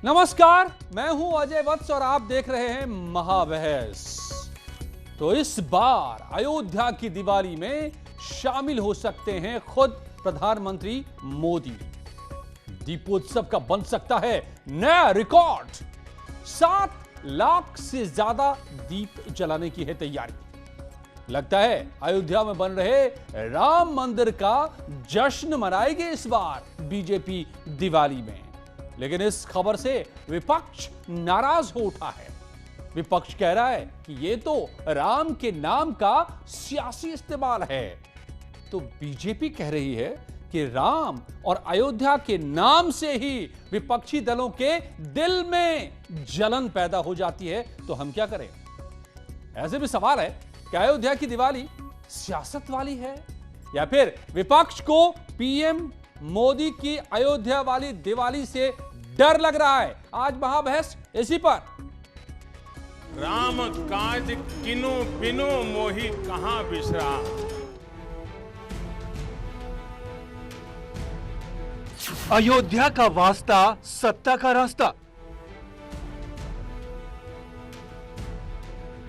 नमस्कार, मैं हूं अजय वत्स और आप देख रहे हैं महाबहस। तो इस बार अयोध्या की दिवाली में शामिल हो सकते हैं खुद प्रधानमंत्री मोदी। दीपोत्सव का बन सकता है नया रिकॉर्ड। 7 लाख से ज्यादा दीप जलाने की है तैयारी। लगता है अयोध्या में बन रहे राम मंदिर का जश्न मनाएगी इस बार बीजेपी दिवाली में। लेकिन इस खबर से विपक्ष नाराज हो उठा है। विपक्ष कह रहा है कि यह तो राम के नाम का सियासी इस्तेमाल है। तो बीजेपी कह रही है कि राम और अयोध्या के नाम से ही विपक्षी दलों के दिल में जलन पैदा हो जाती है। तो हम क्या करें? ऐसे भी सवाल है कि अयोध्या की दिवाली सियासत वाली है या फिर विपक्ष को पीएम मोदी की अयोध्या वाली दिवाली से डर लग रहा है। आज महाबहस इसी पर। राम काज किनु बिनु मोहि कहां बिसरा। अयोध्या का वास्ता, सत्ता का रास्ता।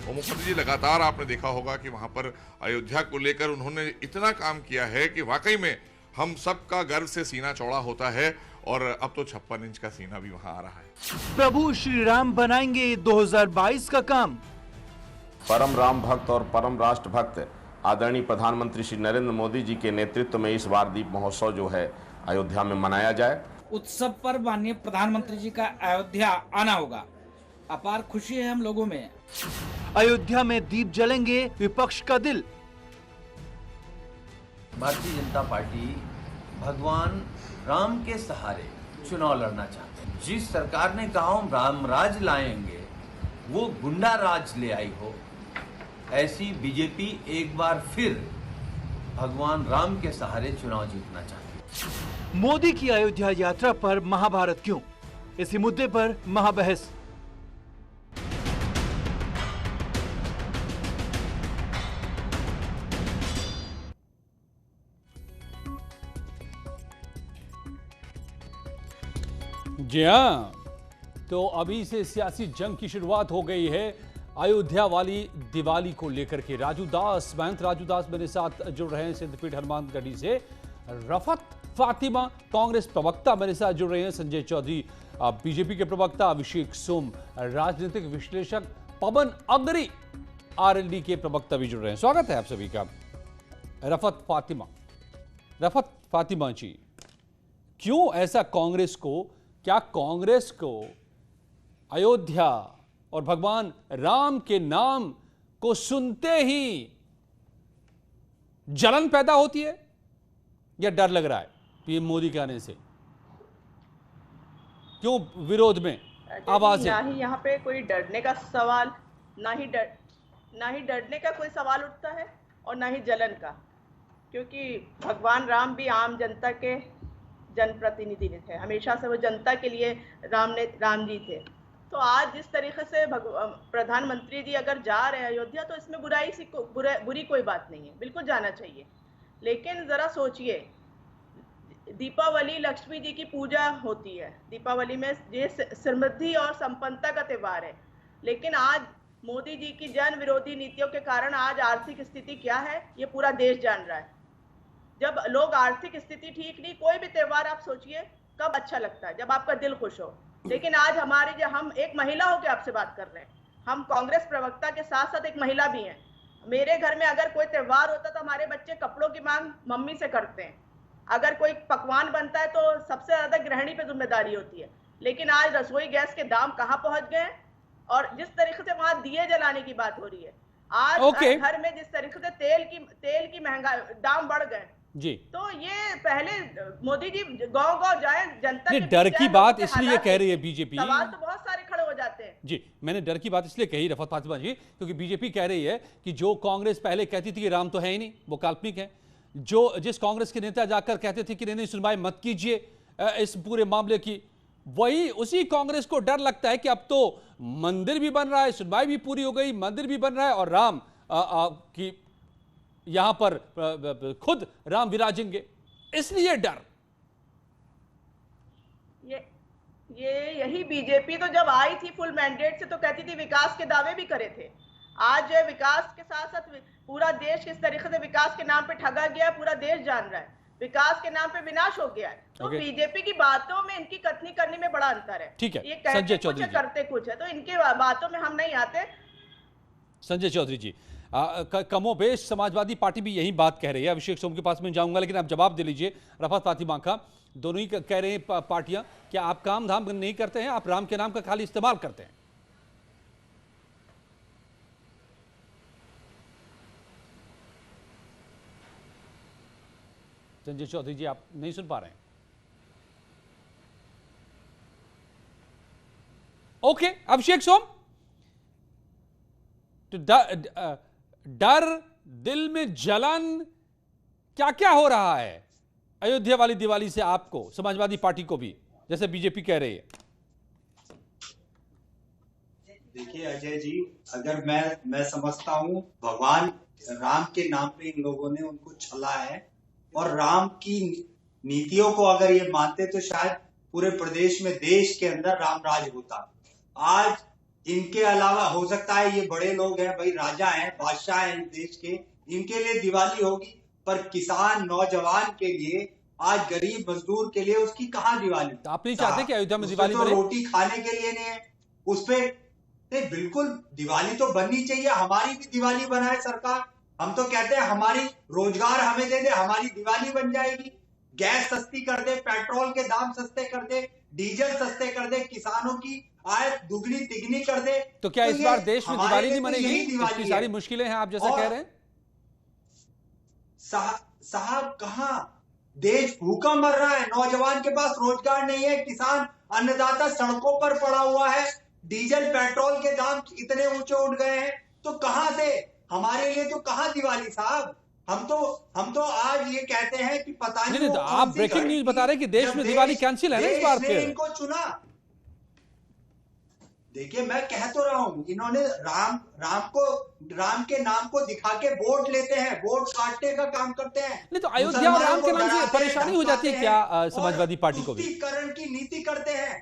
मुख्यमंत्री जी लगातार आपने देखा होगा कि वहां पर अयोध्या को लेकर उन्होंने इतना काम किया है कि वाकई में हम सबका गर्व से सीना चौड़ा होता है और अब तो 56 इंच का सीना भी वहां आ रहा है। प्रभु श्री राम बनाएंगे 2022 का काम। परम राम भक्त और परम राष्ट्र भक्त आदरणीय प्रधानमंत्री श्री नरेंद्र मोदी जी के नेतृत्व में इस बार दीप महोत्सव जो है अयोध्या में मनाया जाए। उत्सव पर माननीय प्रधानमंत्री जी का अयोध्या आना होगा। अपार खुशी है हम लोगों में। अयोध्या में दीप जलेंगे विपक्ष का दिल। भारतीय जनता पार्टी भगवान राम के सहारे चुनाव लड़ना चाहते हैं। जिस सरकार ने कहा हम राम राज लाएंगे वो गुंडा राज ले आई हो, ऐसी बीजेपी एक बार फिर भगवान राम के सहारे चुनाव जीतना चाहती है। मोदी की अयोध्या यात्रा पर महाभारत क्यों? इसी मुद्दे पर महाबहस। जी हां, तो अभी से सियासी जंग की शुरुआत हो गई है अयोध्या वाली दिवाली को लेकर के। राजू दास, महंत राजू दास मेरे साथ जुड़ रहे हैं सिद्धपीठ हनुमानगढ़ी से। रफत फातिमा कांग्रेस प्रवक्ता मेरे साथ जुड़ रहे हैं। संजय चौधरी बीजेपी के प्रवक्ता। अभिषेक सोम राजनीतिक विश्लेषक। पवन अग्री आरएलडी के प्रवक्ता भी जुड़ रहे हैं। स्वागत है आप सभी का। रफत फातिमा जी, क्यों ऐसा क्या कांग्रेस को अयोध्या और भगवान राम के नाम को सुनते ही जलन पैदा होती है या डर लग रहा है पीएम मोदी के आने से? क्यों विरोध में आवाज है? ना ही यहाँ पे कोई डरने का सवाल, ना ही डरने का कोई सवाल उठता है और ना ही जलन का, क्योंकि भगवान राम भी आम जनता के जनप्रतिनिधि थे। हमेशा से वो जनता के लिए राम जी थे। तो आज जिस तरीके से प्रधानमंत्री जी अगर जा रहे हैं अयोध्या, तो इसमें बुरी कोई बात नहीं है, बिल्कुल जाना चाहिए। लेकिन जरा सोचिए, दीपावली लक्ष्मी जी की पूजा होती है। दीपावली में ये समृद्धि और संपन्नता का त्योहार है। लेकिन आज मोदी जी की जन विरोधी नीतियों के कारण आज आर्थिक स्थिति क्या है ये पूरा देश जान रहा है। जब लोग आर्थिक स्थिति ठीक नहीं, कोई भी त्योहार आप सोचिए कब अच्छा लगता है, जब आपका दिल खुश हो। लेकिन आज हम एक महिला होकर आपसे बात कर रहे हैं। हम कांग्रेस प्रवक्ता के साथ साथ एक महिला भी हैं। मेरे घर में अगर कोई त्योहार होता तो हमारे बच्चे कपड़ों की मांग मम्मी से करते हैं। अगर कोई पकवान बनता है तो सबसे ज्यादा गृहिणी पे जिम्मेदारी होती है। लेकिन आज रसोई गैस के दाम कहाँ पहुंच गए और जिस तरीके से वहां दिए जलाने की बात हो रही है, आज घर में जिस तरीके से तेल की महंगाई दाम बढ़ गए जी। तो ये पहले मोदी जी गांव जाए, जनता के डर की बात इसलिए कह रही है बीजेपी। सवाल तो बहुत सारे खड़े हो जाते हैं जी। मैंने डर की बात इसलिए कही रफत फातिमा जी, क्योंकि बीजेपी कह रही है कि जो कांग्रेस पहले कहती थी कि राम तो है ही नहीं, वो काल्पनिक है। जिस कांग्रेस के नेता जाकर कहते थे कि नहीं सुनवाई मत कीजिए इस पूरे मामले की, उसी कांग्रेस को डर लगता है कि अब तो मंदिर भी बन रहा है, सुनवाई भी पूरी हो गई, मंदिर भी बन रहा है और राम की यहां पर खुद राम विराजेंगे, इसलिए डर। यही बीजेपी तो जब आई थी फुल मैंडेट से तो कहती थी विकास के दावे भी करे थे। आज जो है विकास के साथ साथ पूरा देश किस तरीके से विकास के नाम पे ठगा गया है, पूरा देश जान रहा है। विकास के नाम पे विनाश हो गया है। तो बीजेपी की बातों में इनकी कथनी करने में बड़ा अंतर है। ठीक है, ये कहते कुछ है, करते कुछ है, तो इनके बातों में हम नहीं आते। संजय चौधरी जी, कमोबेश समाजवादी पार्टी भी यही बात कह रही है। अभिषेक सोम के पास में जाऊंगा, लेकिन आप जवाब दे लीजिए। रफत फातिमा का, दोनों ही कह रहे हैं पार्टियां, क्या आप काम धाम नहीं करते हैं, आप राम के नाम का खाली इस्तेमाल करते हैं? संजय चौधरी जी, आप नहीं सुन पा रहे हैं? ओके, अभिषेक सोम, तो डर, दिल में जलन, क्या क्या हो रहा है अयोध्या वाली दिवाली से आपको, समाजवादी पार्टी को भी, जैसे बीजेपी कह रही है? देखिए अजय जी, अगर मैं समझता हूं भगवान राम के नाम पे इन लोगों ने उनको छला है, और राम की नीतियों को अगर ये मानते तो शायद पूरे प्रदेश में, देश के अंदर राम राज होता। आज इनके अलावा हो सकता है ये बड़े लोग हैं भाई, राजा हैं, बादशाह हैं देश के, इनके लिए दिवाली होगी, पर किसान नौजवान के लिए, आज गरीब मजदूर के लिए उसकी कहाँ दिवाली? तो आप नहीं चाहते कि अयोध्या में दिवाली तो रोटी खाने के लिए नहीं है, उस पे नहीं, बिल्कुल दिवाली तो बननी चाहिए। हमारी भी दिवाली बनाए सरकार। हम तो कहते हैं हमारी रोजगार हमें दे दे, हमारी दिवाली बन जाएगी। गैस सस्ती कर दे, पेट्रोल के दाम सस्ते कर दे, डीजल सस्ते कर दे, किसानों की आय दुगनी तिगनी कर दे। तो क्या इस बार देश में दिवाली नहीं मनेगी? इतनी सारी मुश्किलें हैं, आप जैसा कह रहे हैं। साहब कहाँ, देश भूखा मर रहा है, नौजवान के पास रोजगार नहीं है, किसान अन्नदाता सड़कों पर पड़ा हुआ है, डीजल पेट्रोल के दाम इतने ऊंचे उठ गए हैं, तो कहां से हमारे लिए तो कहां दिवाली साहब? हम तो आज ये कहते हैं कि पता नहीं। तो आप ब्रेकिंग न्यूज बता रहे हैं कि देश में दिवाली कैंसिल है ना इस बार फिर? इनको चुना। देखिए मैं कह तो रहा हूं, इन्होंने राम के नाम को दिखा के वोट लेते हैं, वोट काटने का काम करते हैं। नहीं तो अयोध्या और राम के नाम से परेशानी हो जाती है क्या समाजवादी पार्टी को भी? तुष्टीकरण की नीति करते हैं।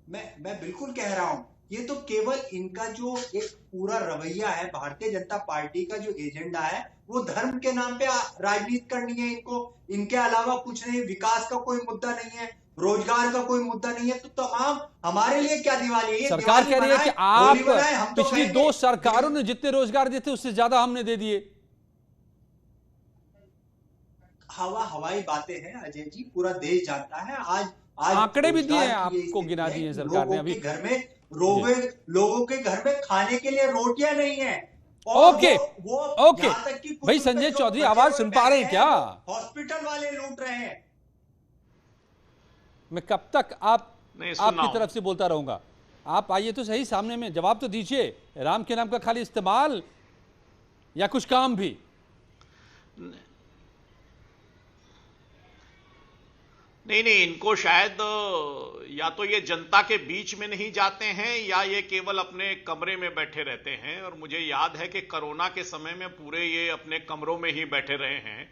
मैं बिल्कुल कह रहा हूं, ये तो केवल इनका जो एक पूरा रवैया है, भारतीय जनता पार्टी का जो एजेंडा है, वो धर्म के नाम पे राजनीति करनी है इनको। इनके अलावा कुछ नहीं, विकास का कोई मुद्दा नहीं है, रोजगार का कोई मुद्दा नहीं है। तो तमाम हमारे लिए क्या दिवाली है? सरकार कह रही है कि आप पिछली 2 सरकारों ने जितने रोजगार दिए थे उससे ज्यादा हमने दे दिए। हवाई बातें हैं अजय जी, पूरा देश जानता है। आज आंकड़े भी दिए हैं आपको, गिना दिए सरकार ने। अभी घर में लोगों के घर में खाने के लिए रोटियां नहीं है। ओके भाई, संजय चौधरी आवाज सुन पा रहे हैं क्या? हॉस्पिटल वाले लूट रहे हैं। मैं कब तक आपकी तरफ से बोलता रहूंगा? आप आइए तो सही सामने में, जवाब तो दीजिए। राम के नाम का खाली इस्तेमाल या कुछ काम भी? नहीं, इनको शायद या तो ये जनता के बीच में नहीं जाते हैं, या ये केवल अपने कमरे में बैठे रहते हैं। और मुझे याद है कि कोरोना के समय में पूरे ये अपने कमरों में ही बैठे रहे हैं,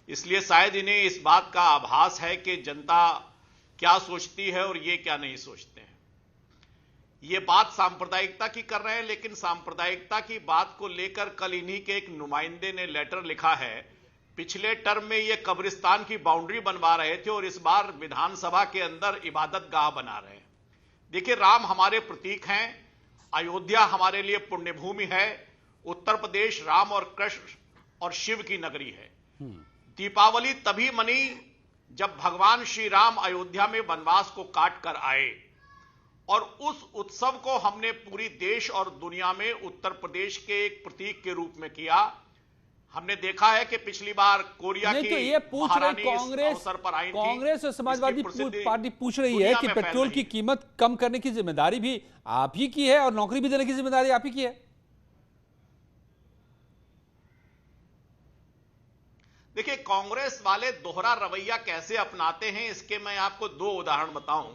इसलिए शायद इन्हें इस बात का आभास है कि जनता क्या सोचती है और ये क्या नहीं सोचते हैं। ये बात सांप्रदायिकता की कर रहे हैं, लेकिन सांप्रदायिकता की बात को लेकर कल इन्हीं के एक नुमाइंदे ने लेटर लिखा है। पिछले टर्म में ये कब्रिस्तान की बाउंड्री बनवा रहे थे और इस बार विधानसभा के अंदर इबादत गाह बना रहे हैं। देखिए, राम हमारे प्रतीक हैं, अयोध्या हमारे लिए पुण्यभूमि है, उत्तर प्रदेश राम और कृष्ण और शिव की नगरी है। दीपावली तभी मनी जब भगवान श्री राम अयोध्या में वनवास को काट कर आए, और उस उत्सव को हमने पूरी देश और दुनिया में उत्तर प्रदेश के एक प्रतीक के रूप में किया। हमने देखा है कि पिछली बार कोरिया की तो ये पूछ रहे कांग्रेस और समाजवादी पार्टी पूछ रही है कि पेट्रोल की कीमत कम करने की जिम्मेदारी भी आप ही की है और नौकरी भी देने की जिम्मेदारी आप ही की है। देखिए, कांग्रेस वाले दोहरा रवैया कैसे अपनाते हैं, इसके मैं आपको 2 उदाहरण बताऊं।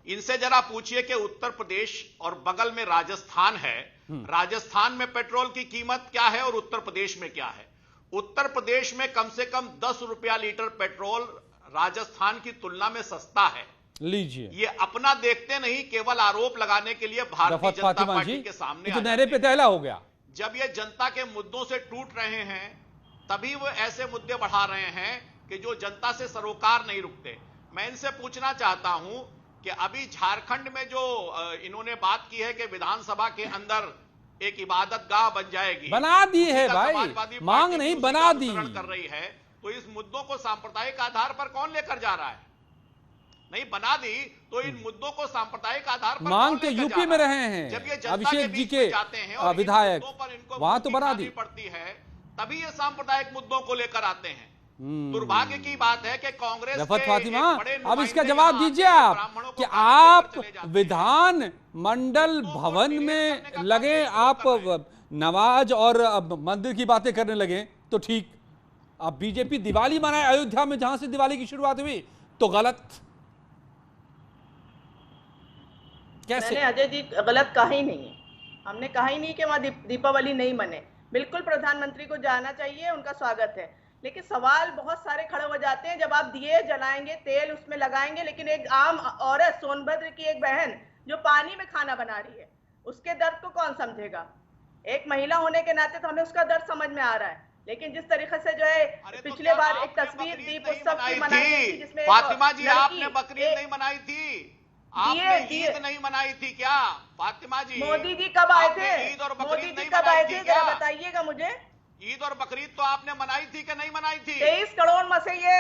इनसे जरा पूछिए कि उत्तर प्रदेश और बगल में राजस्थान है, राजस्थान में पेट्रोल की कीमत क्या है और उत्तर प्रदेश में क्या है। उत्तर प्रदेश में कम से कम 10 रुपया लीटर पेट्रोल राजस्थान की तुलना में सस्ता है। लीजिए, ये अपना देखते नहीं, केवल आरोप लगाने के लिए भारतीय जनता फातिमा पार्टी जी के सामने ये तो आ नहरे पे दहला हो गया। जब ये जनता के मुद्दों से टूट रहे हैं तभी वो ऐसे मुद्दे बढ़ा रहे हैं कि जो जनता से सरोकार नहीं रुकते। मैं इनसे पूछना चाहता हूं कि अभी झारखंड में जो इन्होंने बात की है कि विधानसभा के अंदर एक इबादत गाह बन जाएगी, बना दी है भाई, समाजवादी मांग पार्टी नहीं उसी बना का दी अनुसरण कर रही है। तो इस मुद्दों को सांप्रदायिक आधार पर कौन लेकर जा रहा है? नहीं बना दी तो इन मुद्दों को सांप्रदायिक आधार पर मांग कौन तो लेकर यूपी जा में रहा रहे है? हैं जब ये जनता अभिषेक जी बीच के में जाते हैं और इन विधायक, मुद्दों पर इनको वहां तो मुक्ति बना खानी दी। पड़ती है, तभी ये सांप्रदायिक मुद्दों को लेकर आते हैं। दुर्भाग्य की बात है कि कांग्रेस रफत के फातिमा, एक बड़े अब इसका नुमाइंदे जवाब यहाँ दीजिए आते हैं, आप ब्राह्मणों को कि काट आप देकर चले जाते हैं। विधान मंडल भवन में लगे, आप नमाज और मंदिर की बातें करने लगे तो ठीक, अब बीजेपी दिवाली मनाए अयोध्या में जहां से दिवाली की शुरुआत हुई तो गलत कैसे? मैंने अजय जी गलत कहा ही नहीं है, हमने कहा ही नहीं कि वहाँ दीपावली नहीं मने। बिल्कुल प्रधानमंत्री को जाना चाहिए, उनका स्वागत है, लेकिन सवाल बहुत सारे खड़े हो जाते हैं जब आप दिए जलाएंगे, तेल उसमें लगाएंगे, लेकिन एक आम औरत, सोनभद्र की एक बहन जो पानी में खाना बना रही है, उसके दर्द को कौन समझेगा? एक महिला होने के नाते तो हमें उसका दर्द समझ में आ रहा है, लेकिन जिस तरीके से जो है पिछले बार एक तस्वीर दीप उत्सव की मनाई गई थी जिसमें फातिमा जी आपने बकरीद नहीं मनाई थी, आपने ईद नहीं मनाई थी क्या फातिमा जी? मोदी जी कब आए थे? ईद और मोदी बकरीद जी नहीं कब आए मनाई थे, थी क्या? जरा बताइएगा मुझे। ईद और बकरीद तो आपने मनाई थी कि नहीं मनाई थी? 23 करोड़ में से ये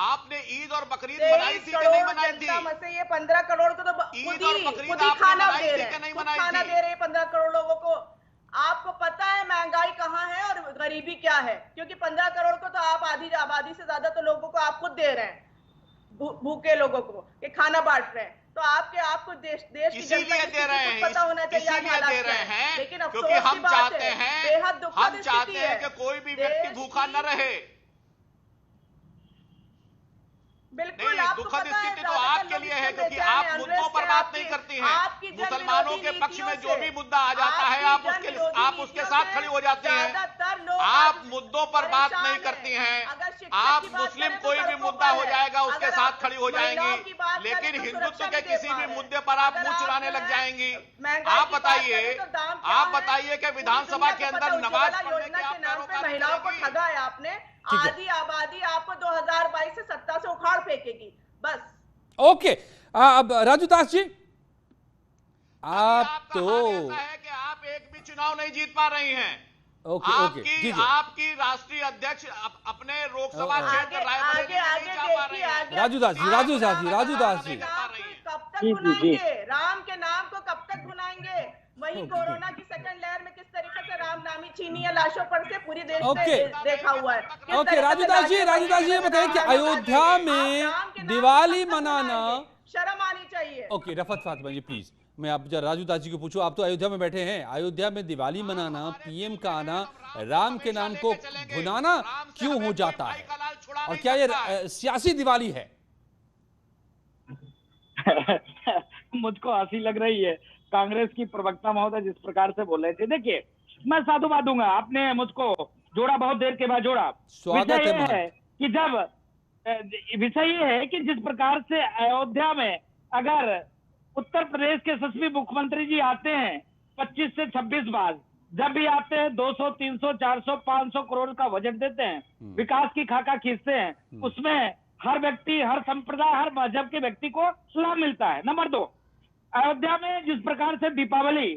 आपने ईद और बकरीद मनाई थी कि नहीं मनाई थी? में से ये 15 करोड़ को तो ईद और बकरीद खुद ही आपने खाना मनाई दे थी रहे कि हैं, नहीं खुद मनाई खाना थी? दे रहे हैं 15 करोड़ लोगों को। आपको पता है महंगाई कहाँ है और गरीबी क्या है, क्योंकि 15 करोड़ को तो आप आधी आबादी से ज्यादा तो लोगों को आप खुद दे रहे हैं, भूखे लोगों को ये खाना बांट रहे हैं। तो आपको देश की जनता की दे रहे स्थिति हैं, को पता होना चाहिए आज हालात दे क्या रहे है। हैं लेकिन क्योंकि अफसोस की हम बात चाहते है, हैं, बेहद दुखद हम चाहते स्थिति हैं है कि कोई भी व्यक्ति देश भूखा न रहे। बिल्कुल नहीं, आपको दुखद पता है, स्थिति तो ज्यादातर आपके लोग लिए इससे है क्योंकि बेचैन आप हैं, मुद्दों पर अनरेस्ट बात है नहीं करती आपकी हैं। मुसलमानों के पक्ष में जो भी मुद्दा आ जाता है आप उसके साथ खड़ी हो जाती हैं। आप मुद्दों पर बात नहीं करती हैं, आप मुस्लिम कोई भी मुद्दा हो जाएगा उसके साथ खड़ी हो जाएंगी, लेकिन हिंदुत्व के किसी भी मुद्दे पर आप मुंह चुराने लग जाएंगी। आप बताइए कि विधानसभा के अंदर नमाज पढ़ने के आप पैरोकार महिलाओं को ठगा है आपने। आधी आबादी आपको 2022 से सत्ता से उखाड़ फेंकेगी बस। ओके, अब राजू दास जी, आप तो ऐसा है कि आप एक भी चुनाव नहीं जीत पा रही हैं। आपकी राष्ट्रीय अध्यक्ष अपने लोकसभा क्षेत्र राजू दास जी कब तक भुनाएंगे राम के नाम को, कब तक भुनाएंगे? वही कोरोना की सेकंड लहर में किस तरीके से राम नामी छीनी या लाशों पर से पूरी देश में देखा हुआ है। ओके, राजू दास जी ये बताइए कि अयोध्या में दिवाली मनाना शर्म आनी चाहिए। ओके, रफत फातिमा जी प्लीज, मैं आप राजू दास जी को पूछूं, आप तो अयोध्या में बैठे हैं, अयोध्या में दिवाली मनाना, पीएम का आना, राम के नाम को भुनाना क्यों हो जाता है, और क्या ये सियासी दिवाली है? मुझको हंसी लग रही है कांग्रेस की प्रवक्ता महोदय जिस प्रकार से बोल रहे थे। देखिए, मैं साधुवाद दूंगा, आपने मुझको जोड़ा, बहुत देर के बाद जोड़ा। स्वागत है कि जब विषय ये है कि जिस प्रकार से अयोध्या में अगर उत्तर प्रदेश के यशस्वी मुख्यमंत्री जी आते हैं 25 से 26 बार, जब भी आते हैं 200, 300, 400, 500 करोड़ का बजट देते हैं, विकास की खाका खींचते हैं, उसमें हर व्यक्ति, हर संप्रदाय, हर मजहब के व्यक्ति को लाभ मिलता है। नंबर 2, अयोध्या में जिस प्रकार से दीपावली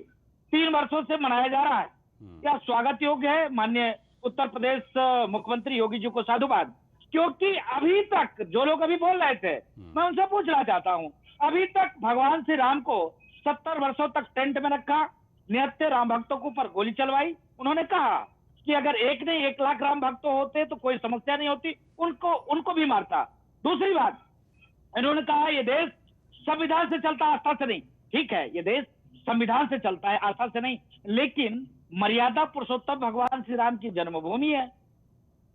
3 वर्षों से मनाया जा रहा है, क्या स्वागत योग्य है। माननीय उत्तर प्रदेश मुख्यमंत्री योगी जी को साधुवाद, क्योंकि अभी तक जो लोग अभी बोल रहे थे, मैं उनसे पूछना चाहता हूं, अभी तक भगवान श्री राम को 70 वर्षों तक टेंट में रखा, निहत्थे राम भक्तों के ऊपर गोली चलवाई। उन्होंने कहा कि अगर एक नहीं 1 लाख राम भक्त होते तो कोई समस्या नहीं होती, उनको भी मारता। दूसरी बात, इन्होंने कहा ये देश संविधान से चलता है, आस्था से नहीं। ठीक है, ये देश संविधान से चलता है, आस्था से नहीं, लेकिन मर्यादा पुरुषोत्तम भगवान श्री राम की जन्मभूमि है।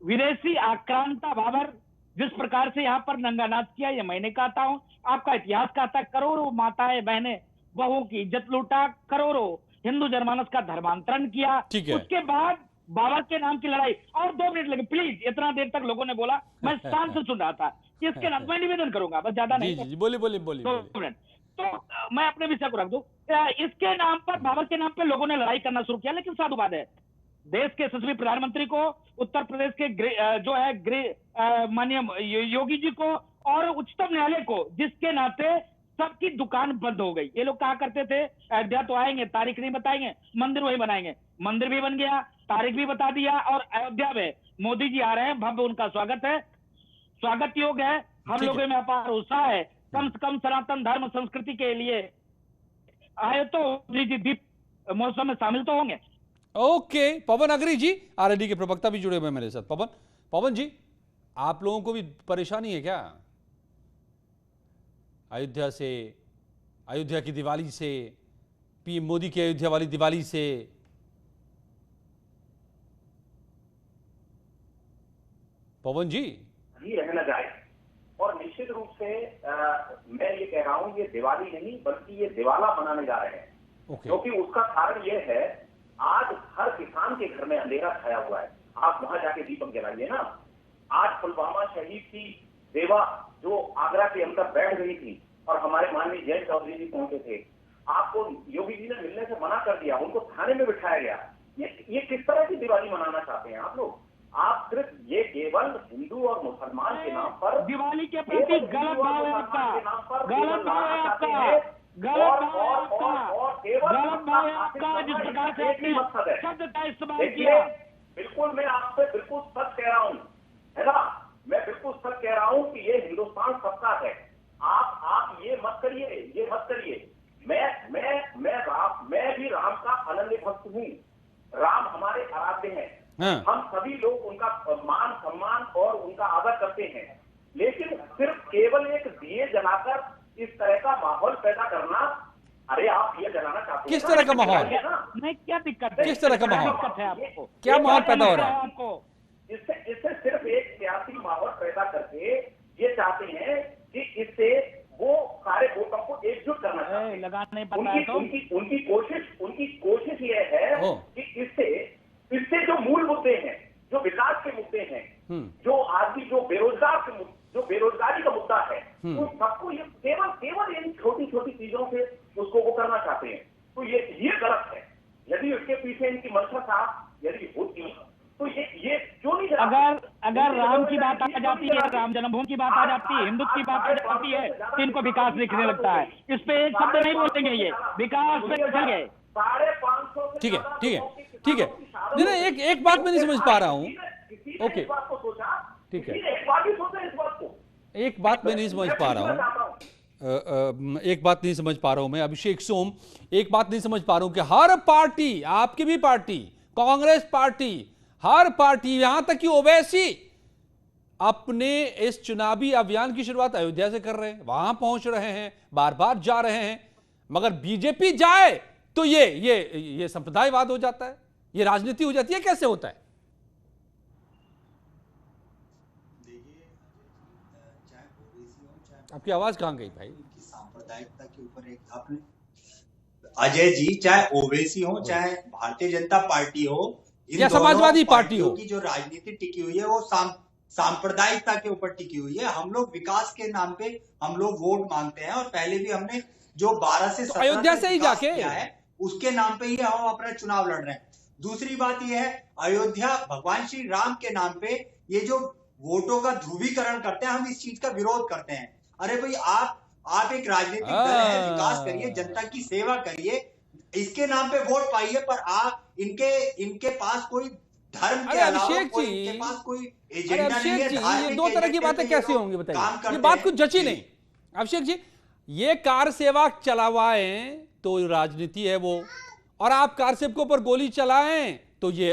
विदेशी आक्रांता बाबर जिस प्रकार से यहाँ पर नंगा नाच किया, ये मैंने कहता हूँ, आपका इतिहास कहता है, करोड़ों माताएं बहनें बहुओं की इज्जत लूटा, करोड़ों हिंदू जनमानस का धर्मांतरण किया। उसके बाद बाबर के नाम की लड़ाई। और 2 मिनट लगे प्लीज, इतना देर तक लोगों ने बोला, मैं शांत से सुन रहा था। इसके नाम मैं निवेदन करूंगा, बस ज्यादा नहीं। जी बोलिए बोलिए बोलिए। दो मिनट। तो मैं अपने विषय को रख दूं। इसके नाम पर, बाबर के नाम पर लोगों ने लड़ाई करना शुरू किया, लेकिन साधु बात है, देश के यशस्वी प्रधानमंत्री को, उत्तर प्रदेश के जो है माननीय योगी जी को और उच्चतम न्यायालय को, जिसके नाते सबकी दुकान बंद हो गई। ये लोग कहा करते थे अयोध्या तो आएंगे, तारीख नहीं बताएंगे, मंदिर वही बनाएंगे। मंदिर भी बन गया, तारीख भी बता दिया, और अयोध्या में मोदी जी आ रहे हैं, भव्य उनका स्वागत है, स्वागत योग्य है। हम लोगों में अपार उत्साह है, कम से कम सनातन धर्म संस्कृति के लिए आए तो मोदी जी दीप महोत्सव में शामिल तो होंगे। ओके, पवन अग्री जी आरएलडी के प्रवक्ता भी जुड़े हुए मेरे साथ। पवन जी, आप लोगों को भी परेशानी है क्या अयोध्या की दिवाली से, पीएम मोदी की अयोध्या वाली दिवाली से? पवन जी रहना जाए, और निश्चित रूप से मैं ये कह रहा हूँ, ये दिवाली नहीं बल्कि ये दिवाला मनाने जा रहे हैं। क्योंकि उसका कारण ये है, आज हर किसान के घर में अंधेरा छाया हुआ है। आप वहां जाके दीपक जलाइए ना। आज पुलवामा शहीद की देवा जो आगरा के अंदर बैठ गई थी और हमारे माननीय जयंत चौधरी जी पहुंचे थे, आपको योगी जी ने मिलने से मना कर दिया, उनको थाने में बिठाया गया। ये किस तरह की दिवाली मनाना चाहते हैं आप लोग? आप सिर्फ ये केवल हिंदू और मुसलमान के नाम पर, दिवाली के प्रति गलत भाव है आपका, गलत भाव है आपका, गलत भाव है आपका, गलत भाव है आपका, जिस प्रकार से आपने शब्द का इस्तेमाल किया। बिल्कुल, मैं आपसे बिल्कुल सच कह रहा हूँ, है ना, मैं बिल्कुल सच कह रहा हूँ कि ये हिंदुस्तान सबका है। आप ये मत करिए, ये मत करिए। मैं भी राम का अनन्य भक्त हूँ। राम हमारे आराध्य हैं। हम सभी लोग उनका मान सम्मान और उनका आदर करते हैं, लेकिन सिर्फ केवल एक दिए जलाकर इस तरह का माहौल पैदा करना, अरे आप ये जलाना चाहते हैं, किस तरह का माहौल? नहीं, क्या दिक्कत है? किस तरह का माहौल? दिक्कत है आपको? क्या माहौल पैदा हो रहा है आपको? इससे सिर्फ एक सियासी माहौल पैदा करके ये चाहते हैं कि इससे वो सारे वोटों को एकजुट करना चाहते हैं। लगाने पता उनकी कोशिश ये है कि इससे जो मूल मुद्दे हैं, जो विकास के मुद्दे हैं, जो आदमी जो बेरोजगारी का मुद्दा है, उन सबको ये केवल इन छोटी छोटी चीजों से उसको वो करना चाहते हैं। तो ये गलत है। यदि उसके पीछे इनकी मंशा साफ यदि होती तो ये क्यों नहीं? अगर राम की बात आ जाती है, राम जन्मभूमि की बात आ जाती है, हिंदुत्व की बात आ जाती है, तो इनको विकास दिखने लगता है। इस पे एक शब्द नहीं बोलेंगे, ये विकास पे चल गए। 550 ठीक है। नहीं, एक बात मैं नहीं समझ पा रहा हूँ। ओके, ठीक है, एक बात मैं नहीं समझ पा रहा हूँ। एक बात नहीं समझ पा रहा हूं मैं, अभिषेक सोम, एक बात नहीं समझ पा रहा हूं कि हर पार्टी, आपकी भी पार्टी, कांग्रेस पार्टी, हर पार्टी, यहां तक कि ओवैसी अपने इस चुनावी अभियान की शुरुआत अयोध्या से कर रहे हैं, वहां पहुंच रहे हैं, बार बार जा रहे हैं, मगर बीजेपी जाए तो ये संप्रदायवाद हो जाता है, ये राजनीति हो जाती है। कैसे होता है? आपकी आवाज कहां गई भाई? सांप्रदायिकता के ऊपर एक आपने, अजय जी, चाहे ओवैसी हो, चाहे भारतीय जनता पार्टी हो या समाजवादी पार्टी हो, की जो राजनीति टिकी हुई है वो सांप्रदायिकता के ऊपर टिकी हुई है। हम लोग विकास के नाम पे हम लोग वोट मांगते हैं, और पहले भी हमने जो 12 से 17 अयोध्या से ही जाके किया है, उसके नाम पे ही हम अपना चुनाव लड़ रहे हैं। दूसरी बात यह है, अयोध्या भगवान श्री राम के नाम पे ये जो वोटों का ध्रुवीकरण करते हैं, हम इस चीज का विरोध करते हैं। अरे भाई, आप एक राजनीतिक दल है, विकास करिए, जनता की सेवा करिए, इसके नाम पे वोट पाइए, पर आप इनके पास कोई धर्म के अलावा इनके पास कोई एजेंडा नहीं है। ये दो तरह की बातें कैसे होंगी बताइए? ये बात कुछ जची नहीं। अभिषेक जी, ये कार सेवा चलावाएं तो राजनीति है वो, और आप कार सेवकों पर गोली चलाएं तो ये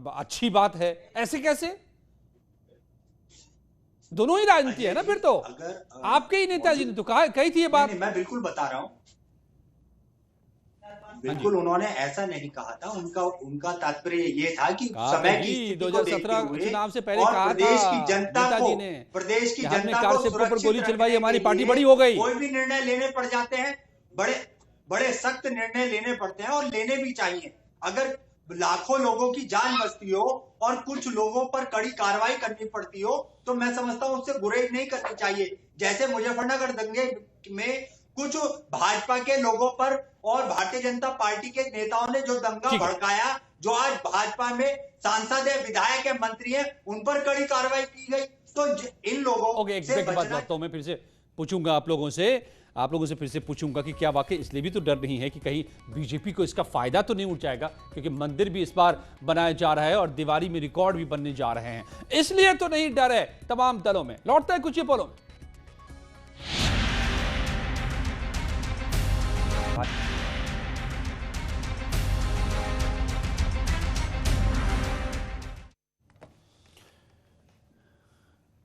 अच्छी बात है। ऐसे कैसे? दोनों ही राजनीति है ना फिर तो। अगर आपके ही नेताजी ने तो कही थी ये बात। मैं बिल्कुल बता रहा हूं, बिल्कुल उन्होंने ऐसा नहीं कहा था। उनका तात्पर्य ये था कि समय की स्थिति को देखते हुए चुनाव से पहले कहा प्रदेश की जनता को सुरक्षित पर गोली चलवाई, हमारी पार्टी बड़ी हो गई। कोई भी निर्णय लेने पड़ जाते हैं, बड़े सख्त निर्णय लेने पड़ते हैं, और लेने भी चाहिए। अगर लाखों लोगों की जान बचती हो और कुछ लोगों पर कड़ी कार्रवाई करनी पड़ती हो, तो मैं समझता हूं उससे गुरेज नहीं करनी चाहिए। जैसे मुजफ्फरनगर दंगे में कुछ भाजपा के लोगों पर और भारतीय जनता पार्टी के नेताओं ने जो दंगा भड़काया, जो आज भाजपा में सांसद है, विधायक है, मंत्री है, उन पर कड़ी कार्रवाई की गई। तो इन लोगों से बचना। मैं फिर से पूछूंगा आप लोगों से फिर से पूछूंगा कि क्या वाकई इसलिए भी तो डर नहीं है कि कहीं बीजेपी को इसका फायदा तो नहीं उठ जाएगा, क्योंकि मंदिर भी इस बार बनाया जा रहा है और दिवाली में रिकॉर्ड भी बनने जा रहे हैं, इसलिए तो नहीं डर है तमाम दलों में। लौटता है कुछ ही पलों में।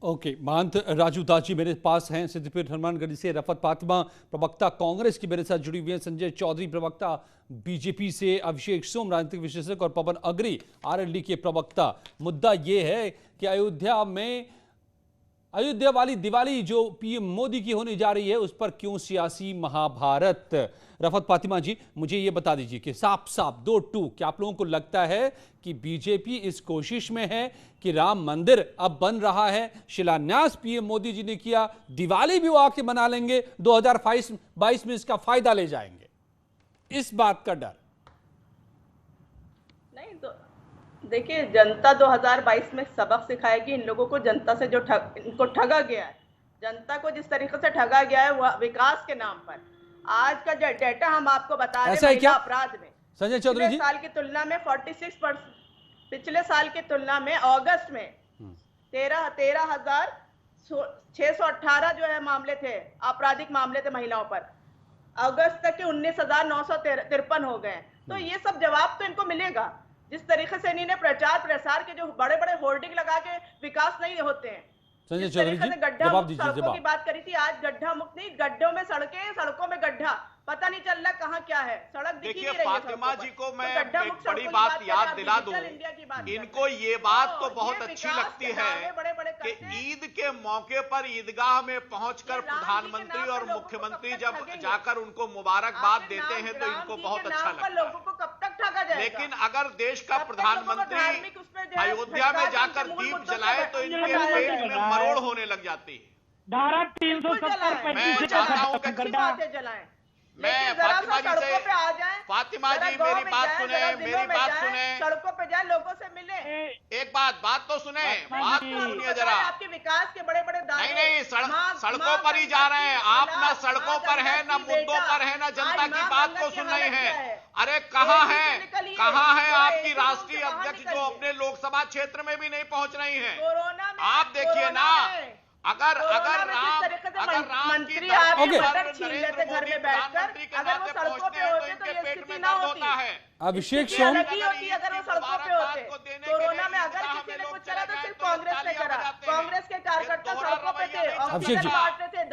ओके, महंत राजू दास जी मेरे पास हैं सिद्धपीठ हनुमानगढ़ से, रफत फातिमा प्रवक्ता कांग्रेस की मेरे साथ जुड़ी हुई है, संजय चौधरी प्रवक्ता बीजेपी से, अभिषेक सोम राजनीतिक विश्लेषक और पवन अग्री आरएलडी के प्रवक्ता। मुद्दा यह है कि अयोध्या वाली दिवाली जो पीएम मोदी की होने जा रही है उस पर क्यों सियासी महाभारत। रफत फातिमा जी मुझे ये बता दीजिए कि साफ साफ 2-2 क्या आप लोगों को लगता है कि बीजेपी इस कोशिश में है कि राम मंदिर अब बन रहा है, शिलान्यास पीएम मोदी जी ने किया, दिवाली भी वो आके मना लेंगे, 2022 में इसका फायदा ले जाएंगे, इस बात का डर? नहीं, तो देखिए जनता 2022 में सबक सिखाएगी इन लोगों को। जनता से जो इनको ठगा गया है, जनता को जिस तरीके से ठगा गया है वह विकास के नाम पर। आज का जो डेटा हम आपको बता रहे हैं महिला अपराध में संजय चौधरी जी, साल की तुलना में 46%, पिछले साल की तुलना में अगस्त में 13,618 जो है मामले थे, आपराधिक मामले थे महिलाओं पर। अगस्त तक के 19,953 हो गए। तो ये सब जवाब तो इनको मिलेगा। जिस तरीके से इन्होंने प्रचार प्रसार के जो बड़े बड़े होर्डिंग लगा के विकास नहीं होते हैं, संजय चौधरी जी जवाब दीजिए। सड़कों की बात करी थी, आज गड्ढा मुक्त नहीं, गड्ढों में सड़कें, सड़कों में गड्ढा, पता नहीं चल रहा कहाँ क्या है, सड़क दिख ही नहीं रही है। फातिमा जी को मैं एक बड़ी बात याद दिला दूं, इनको ये बात तो बहुत अच्छी लगती है कि ईद के मौके पर ईदगाह में पहुंचकर प्रधानमंत्री और मुख्यमंत्री जब जाकर उनको मुबारकबाद देते हैं तो इनको बहुत अच्छा लगता है। लोगों को कब तक ठगा जाएगा? लेकिन अगर देश का प्रधानमंत्री अयोध्या में जाकर दीप जलाए तो इनके पेट में मरोड़ होने लग जाती है। धारा 370 मैं चाहता हूं कि जलाएं। मैं फातिमा जी से, फातिमा जी मेरी बात सुने, सड़कों पे जाए, लोगों से मिले। एक बात तो सुने, बात तो सुनिए जरा। आपके विकास के बड़े बड़े दावे नहीं, सड़कों पर ही जा रहे हैं आप, ना सड़कों पर है, ना मुद्दों पर है, ना जनता की बात को सुन रहे हैं। अरे कहाँ है आपकी राष्ट्रीय अध्यक्ष जो अपने लोकसभा क्षेत्र में भी नहीं पहुंच रही है? आप देखिए ना, अगर राम मंत्री आपके मटर छीन लेते घर में बैठकर, अगर वो सड़कों पे होते तो ये स्थिति ना होती। अभिषेक सोम, अगर वो सड़कों पे होते, कोरोना में अगर किसी ने कुछ करा तो सिर्फ कांग्रेस ने करा। कांग्रेस के कार्यकर्ता सड़कों पे थे, अभिषेक जी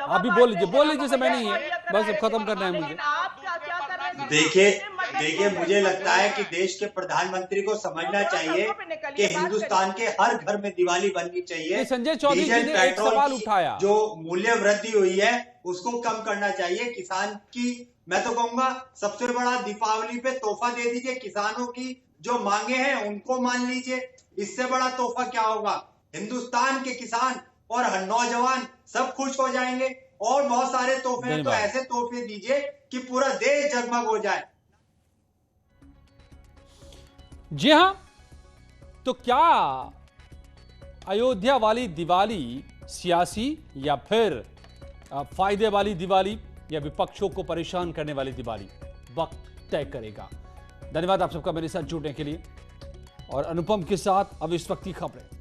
अभी बोल लीजिए समय नहीं है, बस खत्म करना है मुझे। आप क्या कर रहे हैं? देखिए मुझे लगता है कि देश के प्रधानमंत्री को समझना चाहिए कि हिंदुस्तान के हर घर में दिवाली बननी चाहिए। संजय चौधरी जी ने एक सवाल उठाया, जो मूल्य वृद्धि हुई है उसको कम करना चाहिए। किसान की, मैं तो कहूंगा सबसे बड़ा दीपावली पे तोहफा दे दीजिए, किसानों की जो मांगे हैं उनको मान लीजिए, इससे बड़ा तोहफा क्या होगा? हिंदुस्तान के किसान और नौजवान सब खुश हो जाएंगे। और बहुत सारे तोहफे हैं, तो ऐसे तोहफे दीजिए कि पूरा देश जगमग हो जाए। जी हां, तो क्या अयोध्या वाली दिवाली सियासी या फिर फायदे वाली दिवाली या विपक्षों को परेशान करने वाली दिवाली, वक्त तय करेगा। धन्यवाद आप सबका मेरे साथ जुड़ने के लिए। और अनुपम के साथ अब इस वक्त की खबरें।